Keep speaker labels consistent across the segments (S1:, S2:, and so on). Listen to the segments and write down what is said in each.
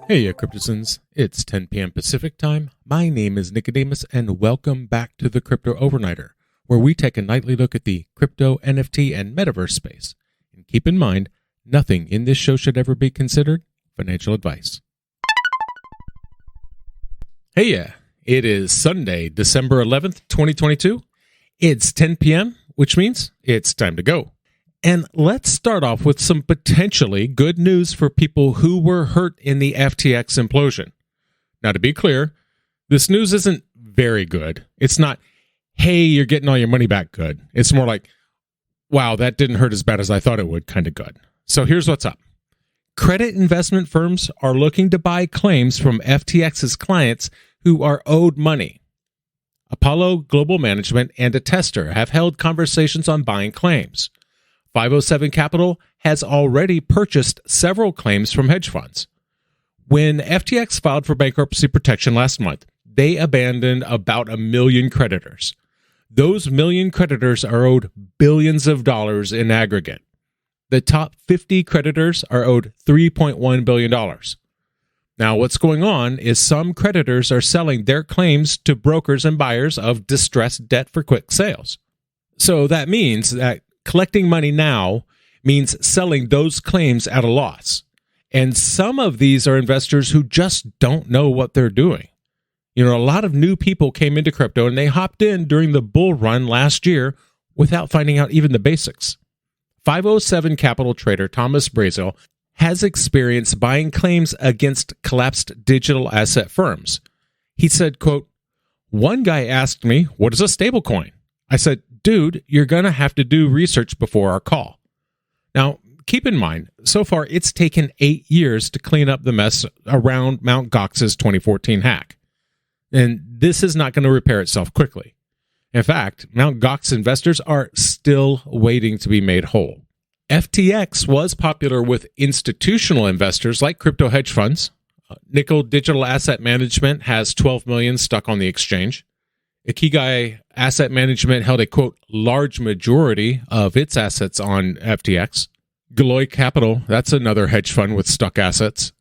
S1: Heya Cryptozens, it's 10 p.m. Pacific time. My name is Nikodemus, and welcome back to the Crypto Overnighter, where we take a nightly look at the crypto, NFT, and metaverse space. And keep in mind, nothing in this show should ever be considered financial advice. Heya, it is Sunday, December 11th, 2022. It's 10 p.m., which means it's time to go. And let's start off with some potentially good news for people who were hurt in the FTX implosion. Now, to be clear, this news isn't very good. It's not, hey, you're getting all your money back good. It's more like, wow, that didn't hurt as bad as I thought it would kind of good. So here's what's up. Credit investment firms are looking to buy claims from FTX's clients who are owed money. Apollo Global Management and a tester have held conversations on buying claims. 507 Capital has already purchased several claims from hedge funds. When FTX filed for bankruptcy protection last month, they abandoned about 1 million creditors. Those million creditors are owed billions of dollars in aggregate. The top 50 creditors are owed $3.1 billion. Now, what's going on is some creditors are selling their claims to brokers and buyers of distressed debt for quick sales. So that means that collecting money now means selling those claims at a loss. And some of these are investors who just don't know what they're doing. You know, a lot of new people came into crypto and they hopped in during the bull run last year without finding out even the basics. 507 Capital trader Thomas Brazel has experience buying claims against collapsed digital asset firms. He said, quote, "One guy asked me, what is a stablecoin? I said, dude, you're going to have to do research before our call." Now, keep in mind, so far it's taken 8 years to clean up the mess around Mt. Gox's 2014 hack. And this is not going to repair itself quickly. In fact, Mt. Gox investors are still waiting to be made whole. FTX was popular with institutional investors like crypto hedge funds. Nickel Digital Asset Management has 12 million stuck on the exchange. Ikigai Asset Management held a, quote, large majority of its assets on FTX. Galoy Capital, that's another hedge fund with stuck assets.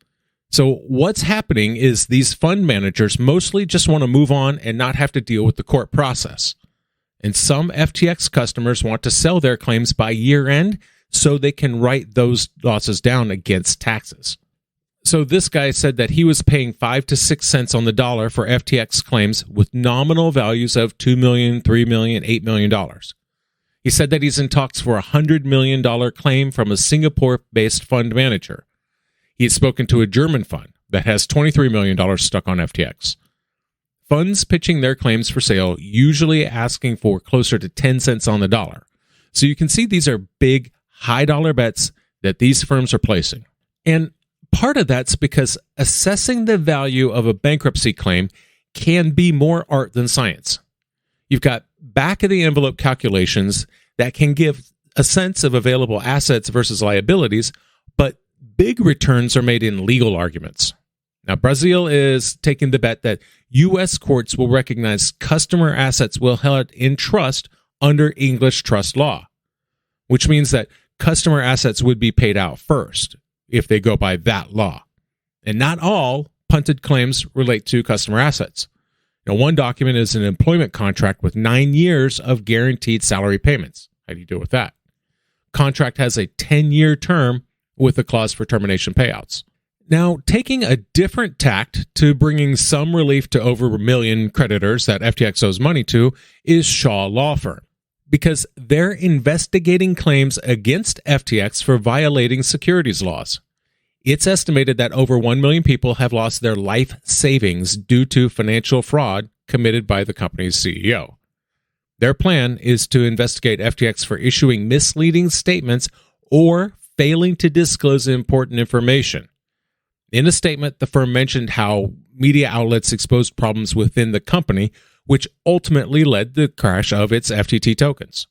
S1: So what's happening is these fund managers mostly just want to move on and not have to deal with the court process. And some FTX customers want to sell their claims by year end so they can write those losses down against taxes. So this guy said that he was paying 5 to 6 cents on the dollar for FTX claims with nominal values of $2 million, $3 million, $8 million. He said that he's in talks for a $100 million claim from a Singapore-based fund manager. He has spoken to a German fund that has $23 million stuck on FTX. Funds pitching their claims for sale usually asking for closer to 10 cents on the dollar. So you can see these are big, high-dollar bets that these firms are placing. And part of that's because assessing the value of a bankruptcy claim can be more art than science. You've got back-of-the-envelope calculations that can give a sense of available assets versus liabilities, but big returns are made in legal arguments. Now, Brazil is taking the bet that U.S. courts will recognize customer assets will held in trust under English trust law, which means that customer assets would be paid out first if they go by that law. And not all punted claims relate to customer assets. Now, one document is an employment contract with 9 years of guaranteed salary payments. How do you deal with that? Contract has a 10-year term with a clause for termination payouts. Now, taking a different tact to bringing some relief to over 1 million creditors that FTX owes money to is Shaw Law Firm, because they're investigating claims against FTX for violating securities laws. It's estimated that over 1 million people have lost their life savings due to financial fraud committed by the company's CEO. Their plan is to investigate FTX for issuing misleading statements or failing to disclose important information. In a statement, the firm mentioned how media outlets exposed problems within the company, which ultimately led to the crash of its FTT tokens.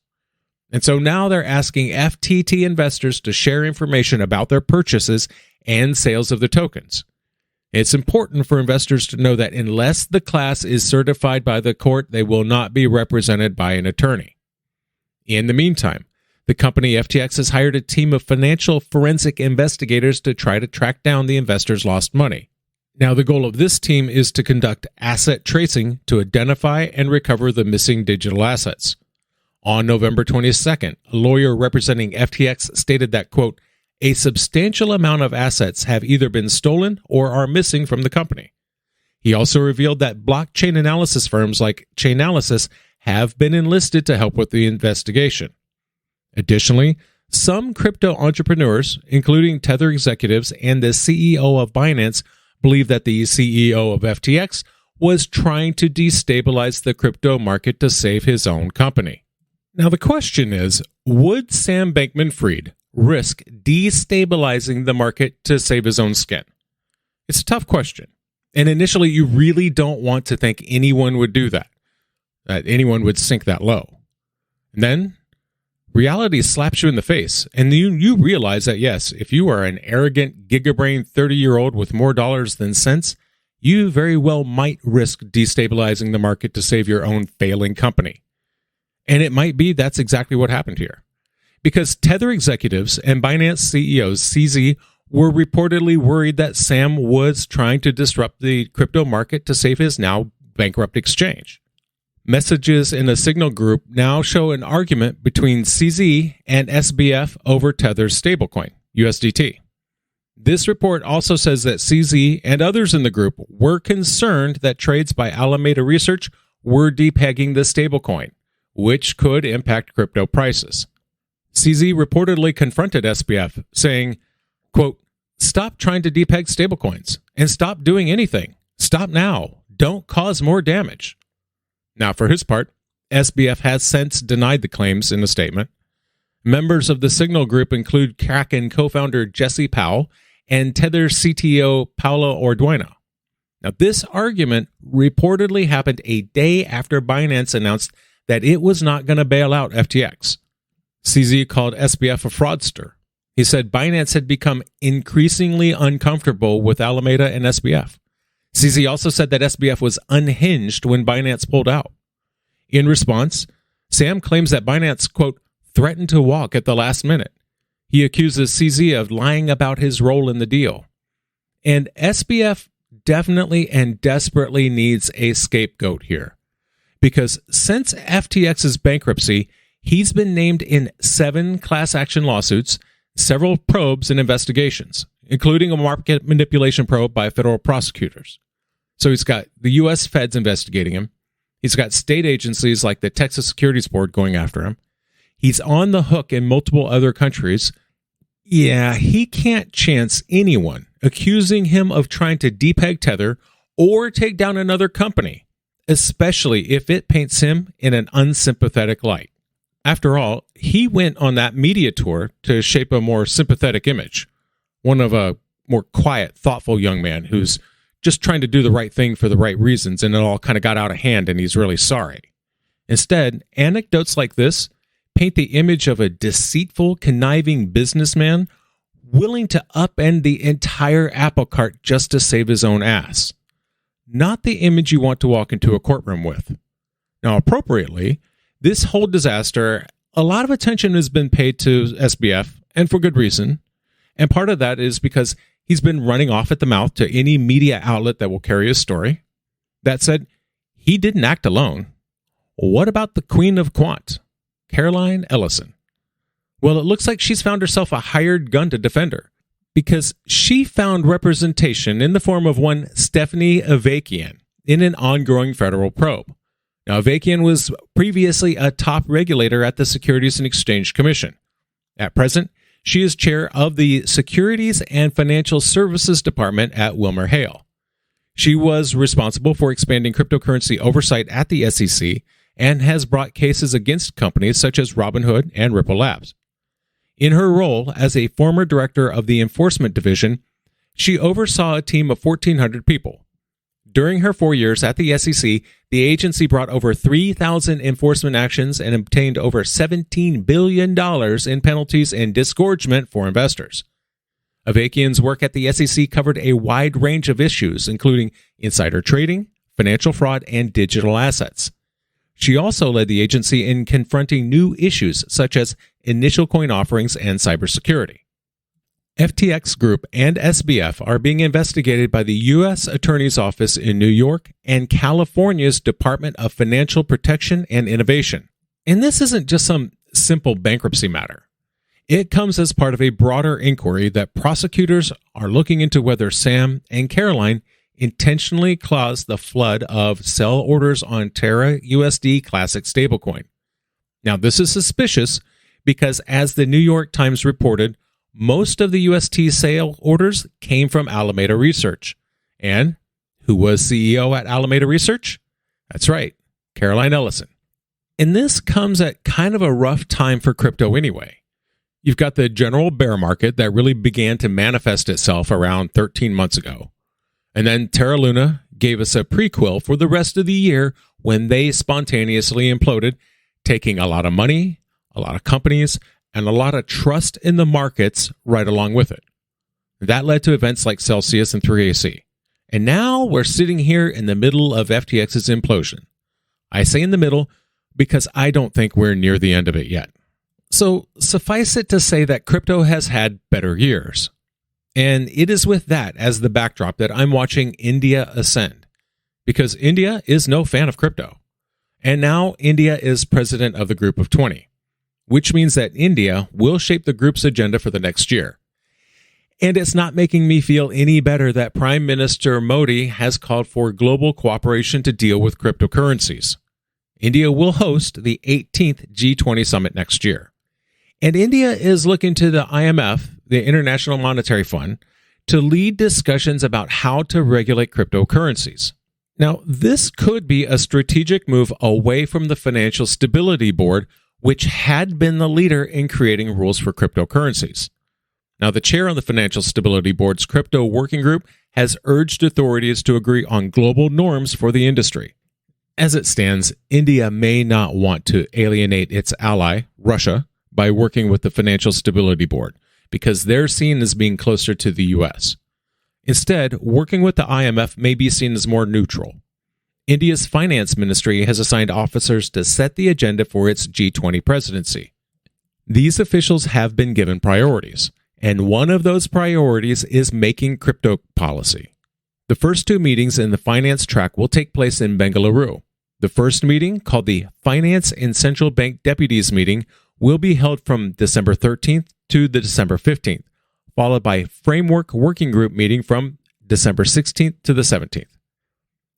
S1: And so now they're asking FTT investors to share information about their purchases and sales of the tokens. It's important for investors to know that unless the class is certified by the court, they will not be represented by an attorney. In the meantime, the company FTX has hired a team of financial forensic investigators to try to track down the investors' lost money. Now, the goal of this team is to conduct asset tracing to identify and recover the missing digital assets. On November 22nd, a lawyer representing FTX stated that, quote, a substantial amount of assets have either been stolen or are missing from the company. He also revealed that blockchain analysis firms like Chainalysis have been enlisted to help with the investigation. Additionally, some crypto entrepreneurs, including Tether executives and the CEO of Binance, believe that the CEO of FTX was trying to destabilize the crypto market to save his own company. Now the question is, would Sam Bankman-Fried risk destabilizing the market to save his own skin? It's a tough question, and initially you really don't want to think anyone would do that anyone would sink that low. And then reality slaps you in the face, and you realize that, yes, if you are an arrogant, gigabrain 30-year-old with more dollars than sense, you very well might risk destabilizing the market to save your own failing company. And it might be that's exactly what happened here. Because Tether executives and Binance CEOs CZ were reportedly worried that Sam was trying to disrupt the crypto market to save his now bankrupt exchange. Messages in a Signal group now show an argument between CZ and SBF over Tether's stablecoin, USDT. This report also says that CZ and others in the group were concerned that trades by Alameda Research were depegging the stablecoin, which could impact crypto prices. CZ reportedly confronted SBF, saying, quote, stop trying to depeg stablecoins and stop doing anything. Stop now. Don't cause more damage. Now, for his part, SBF has since denied the claims in a statement. Members of the Signal group include Kraken co-founder Jesse Powell and Tether CTO Paolo Orduino. Now, this argument reportedly happened a day after Binance announced that it was not going to bail out FTX. CZ called SBF a fraudster. He said Binance had become increasingly uncomfortable with Alameda and SBF. CZ also said that SBF was unhinged when Binance pulled out. In response, Sam claims that Binance, quote, threatened to walk at the last minute. He accuses CZ of lying about his role in the deal. And SBF definitely and desperately needs a scapegoat here. Because since FTX's bankruptcy, he's been named in 7 class action lawsuits, several probes and investigations, including a market manipulation probe by federal prosecutors. So he's got the U.S. feds investigating him. He's got state agencies like the Texas Securities Board going after him. He's on the hook in multiple other countries. Yeah, he can't chance anyone accusing him of trying to depeg Tether or take down another company, especially if it paints him in an unsympathetic light. After all, he went on that media tour to shape a more sympathetic image, one of a more quiet, thoughtful young man who's just trying to do the right thing for the right reasons, and it all kind of got out of hand and he's really sorry. Instead, anecdotes like this paint the image of a deceitful, conniving businessman willing to upend the entire apple cart just to save his own ass. Not the image you want to walk into a courtroom with. Now, appropriately, this whole disaster, a lot of attention has been paid to SBF, and for good reason. And part of that is because he's been running off at the mouth to any media outlet that will carry his story. That said, he didn't act alone. What about the Queen of Quant, Caroline Ellison? Well, it looks like she's found herself a hired gun to defend her, because she found representation in the form of one Stephanie Avakian in an ongoing federal probe. Now, Avakian was previously a top regulator at the Securities and Exchange Commission. At present, she is chair of the Securities and Financial Services Department at WilmerHale. She was responsible for expanding cryptocurrency oversight at the SEC and has brought cases against companies such as Robinhood and Ripple Labs. In her role as a former director of the Enforcement Division, she oversaw a team of 1,400 people. During her 4 years at the SEC, the agency brought over 3,000 enforcement actions and obtained over $17 billion in penalties and disgorgement for investors. Avakian's work at the SEC covered a wide range of issues, including insider trading, financial fraud, and digital assets. She also led the agency in confronting new issues such as initial coin offerings and cybersecurity. FTX Group and SBF are being investigated by the U.S. Attorney's Office in New York and California's Department of Financial Protection and Innovation. And this isn't just some simple bankruptcy matter. It comes as part of a broader inquiry that prosecutors are looking into whether Sam and Caroline intentionally caused the flood of sell orders on Terra USD Classic stablecoin. Now, this is suspicious because, as the New York Times reported, most of the UST sale orders came from Alameda Research. And who was CEO at Alameda Research? That's right, Caroline Ellison. And this comes at kind of a rough time for crypto anyway. You've got the general bear market that really began to manifest itself around 13 months ago. And then Terra Luna gave us a prequel for the rest of the year when they spontaneously imploded, taking a lot of money, a lot of companies, and a lot of trust in the markets right along with it. That led to events like Celsius and 3AC. And now we're sitting here in the middle of FTX's implosion. I say in the middle because I don't think we're near the end of it yet. So suffice it to say that crypto has had better years. And it is with that as the backdrop that I'm watching India ascend. Because India is no fan of crypto. And now India is president of the Group of 20. Which means that India will shape the group's agenda for the next year. And it's not making me feel any better that Prime Minister Modi has called for global cooperation to deal with cryptocurrencies. India will host the 18th G20 summit next year. And India is looking to the IMF, the International Monetary Fund, to lead discussions about how to regulate cryptocurrencies. Now, this could be a strategic move away from the Financial Stability Board, which had been the leader in creating rules for cryptocurrencies. Now, the chair on the Financial Stability Board's Crypto Working Group has urged authorities to agree on global norms for the industry. As it stands, India may not want to alienate its ally, Russia, by working with the Financial Stability Board, because they're seen as being closer to the U.S. Instead, working with the IMF may be seen as more neutral. India's finance ministry has assigned officers to set the agenda for its G20 presidency. These officials have been given priorities, and one of those priorities is making crypto policy. The first two meetings in the finance track will take place in Bengaluru. The first meeting, called the Finance and Central Bank Deputies Meeting, will be held from December 13th to the December 15th, followed by a Framework Working Group meeting from December 16th to the 17th.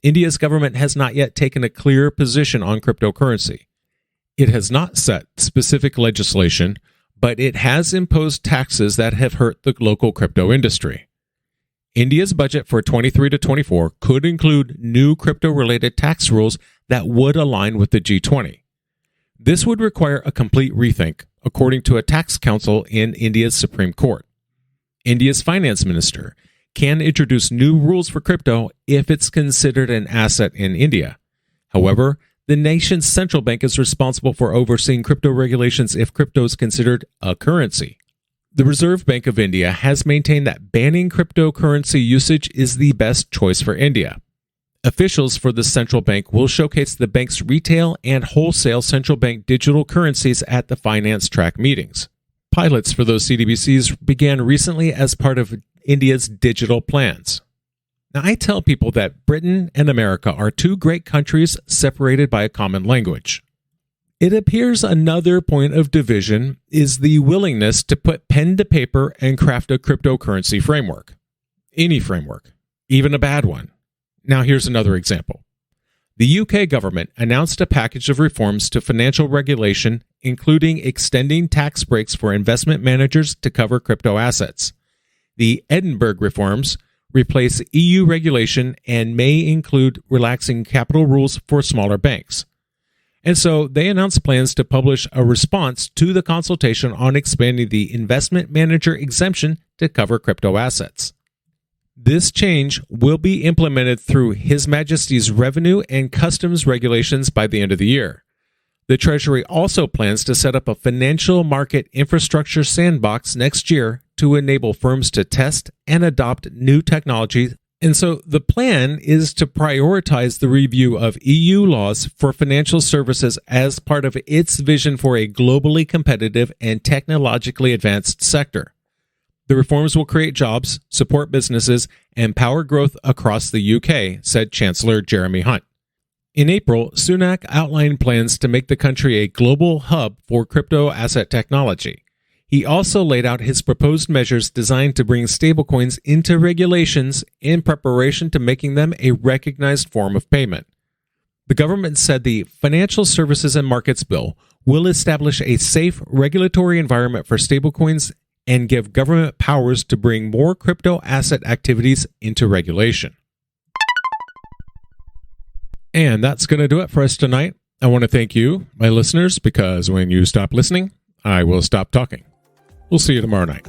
S1: India's government has not yet taken a clear position on cryptocurrency. It has not set specific legislation, but it has imposed taxes that have hurt the local crypto industry. India's budget for 23 to 24 could include new crypto-related tax rules that would align with the G20. This would require a complete rethink, according to a tax council in India's Supreme Court. India's finance minister can introduce new rules for crypto if it's considered an asset in India. However, the nation's central bank is responsible for overseeing crypto regulations if crypto is considered a currency. The Reserve Bank of India has maintained that banning cryptocurrency usage is the best choice for India. Officials for the central bank will showcase the bank's retail and wholesale central bank digital currencies at the finance track meetings. Pilots for those CDBCs began recently as part of India's digital plans. Now, I tell people that Britain and America are two great countries separated by a common language. It appears another point of division is the willingness to put pen to paper and craft a cryptocurrency framework. Any framework, even a bad one. Now, here's another example. The UK government announced a package of reforms to financial regulation, including extending tax breaks for investment managers to cover crypto assets. The Edinburgh reforms replace EU regulation and may include relaxing capital rules for smaller banks. And so they announced plans to publish a response to the consultation on expanding the investment manager exemption to cover crypto assets. This change will be implemented through His Majesty's Revenue and Customs regulations by the end of the year. The Treasury also plans to set up a financial market infrastructure sandbox next year to enable firms to test and adopt new technology. And so the plan is to prioritize the review of EU laws for financial services as part of its vision for a globally competitive and technologically advanced sector. The reforms will create jobs, support businesses, and power growth across the UK, said Chancellor Jeremy Hunt. In April, Sunak outlined plans to make the country a global hub for crypto asset technology. He also laid out his proposed measures designed to bring stablecoins into regulations in preparation to making them a recognized form of payment. The government said the Financial Services and Markets Bill will establish a safe regulatory environment for stablecoins and give government powers to bring more crypto asset activities into regulation. And that's going to do it for us tonight. I want to thank you, my listeners, because when you stop listening, I will stop talking. We'll see you tomorrow night.